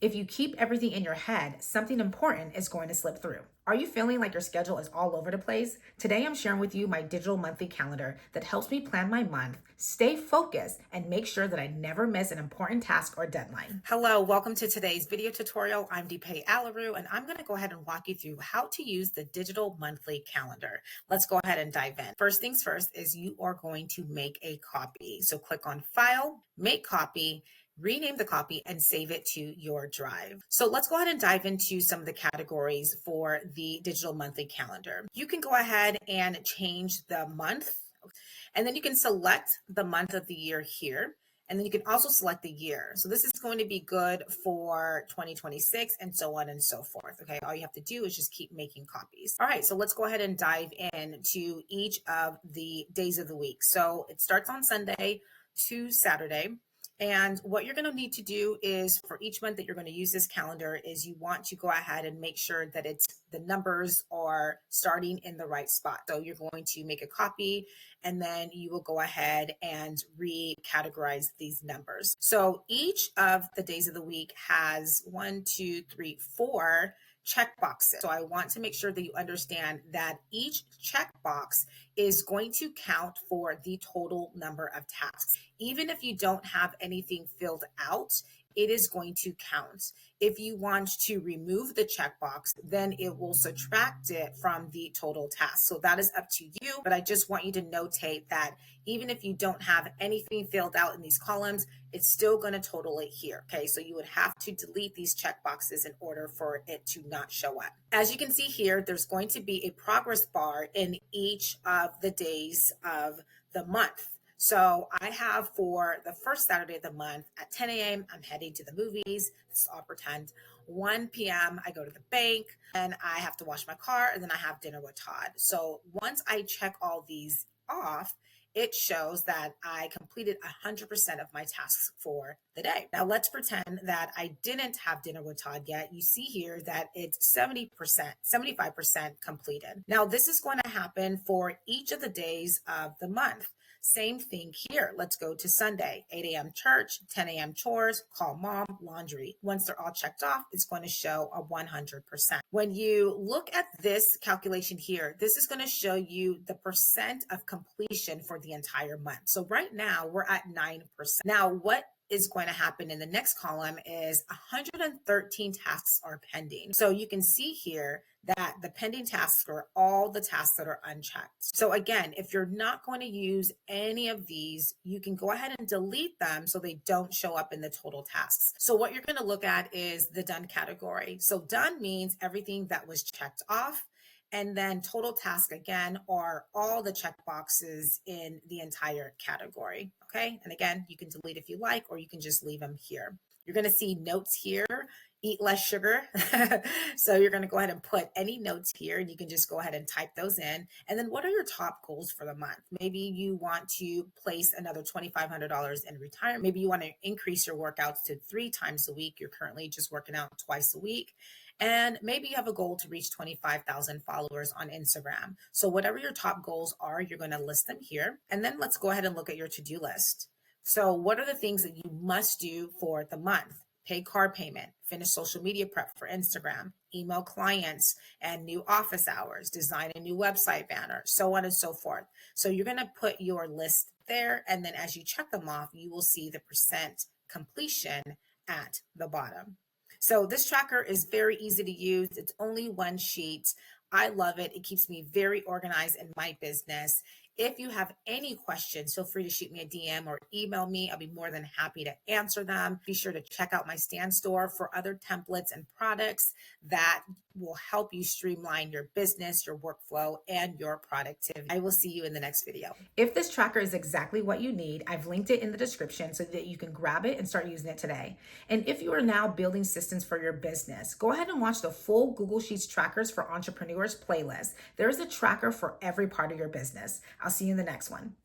If you keep everything in your head, something important is going to slip through. Are you feeling like your schedule is all over the place? Today, I'm sharing with you my digital monthly calendar that helps me plan my month, stay focused, and make sure that I never miss an important task or deadline. Hello, welcome to today's video tutorial. I'm DupeRAleru, and I'm going to go ahead and walk you through how to use the digital monthly calendar. Let's go ahead and dive in. First things first is you are going to make a copy. So click on File, Make Copy, rename the copy and save it to your drive. So let's go ahead and dive into some of the categories for the digital monthly calendar. You can go ahead and change the month, and then you can select the month of the year here. And then you can also select the year. So this is going to be good for 2026 and so on and so forth. Okay, all you have to do is just keep making copies. All right, so let's go ahead and dive into each of the days of the week. So it starts on Sunday to Saturday. And what you're going to need to do is for each month that you're going to use this calendar is you want to go ahead and make sure that the numbers are starting in the right spot. So you're going to make a copy and then you will go ahead and recategorize these numbers. So each of the days of the week has 1, 2, 3, 4 check boxes. So I want to make sure that you understand that each checkbox is going to count for the total number of tasks. Even if you don't have anything filled out, it is going to count. If you want to remove the checkbox, then it will subtract it from the total task. So that is up to you, but I just want you to notate that even if you don't have anything filled out in these columns, it's still going to total it here. Okay, so you would have to delete these checkboxes in order for it to not show up. As you can see here, there's going to be a progress bar in each of the days of the month. So I have for the first Saturday of the month at 10 a.m., I'm heading to the movies. This is all pretend. 1 p.m., I go to the bank and I have to wash my car and then I have dinner with Todd. So once I check all these off, it shows that I completed 100% of my tasks for the day. Now let's pretend that I didn't have dinner with Todd yet. You see here that it's 70%, 75% completed. Now this is going to happen for each of the days of the month. Same thing here. Let's go to Sunday, 8 a.m. church, 10 a.m. chores, call mom, laundry. Once they're all checked off, it's going to show a 100%. When you look at this calculation here, this is going to show you the percent of completion for the entire month. So right now we're at 9%. Now what is going to happen in the next column is 113 tasks are pending. So you can see here that the pending tasks are all the tasks that are unchecked. So again, if you're not going to use any of these, you can go ahead and delete them so they don't show up in the total tasks. So what you're going to look at is the done category. So done means everything that was checked off. And then total task again are all the check boxes in the entire category. Okay. And again, you can delete if you like, or you can just leave them here. You're going to see notes here, eat less sugar. So you're going to go ahead and put any notes here and you can just go ahead and type those in. And then what are your top goals for the month? Maybe you want to place another $2,500 in retirement. Maybe you want to increase your workouts to 3 times a week. You're currently just working out twice a week. And maybe you have a goal to reach 25,000 followers on Instagram. So whatever your top goals are, you're going to list them here. And then let's go ahead and look at your to-do list. So what are the things that you must do for the month? Pay car payment, finish social media prep for Instagram, email clients and new office hours, design a new website banner, so on and so forth. So you're going to put your list there. And then as you check them off, you will see the percent completion at the bottom. So this tracker is very easy to use. It's only one sheet. I love it. It keeps me very organized in my business. If you have any questions, feel free to shoot me a DM or email me. I'll be more than happy to answer them. Be sure to check out my Stand store for other templates and products that will help you streamline your business, your workflow, and your productivity. I will see you in the next video. If this tracker is exactly what you need, I've linked it in the description so that you can grab it and start using it today. And if you are now building systems for your business, go ahead and watch the full Google Sheets trackers for entrepreneurs playlist. There is a tracker for every part of your business. I'll see you in the next one.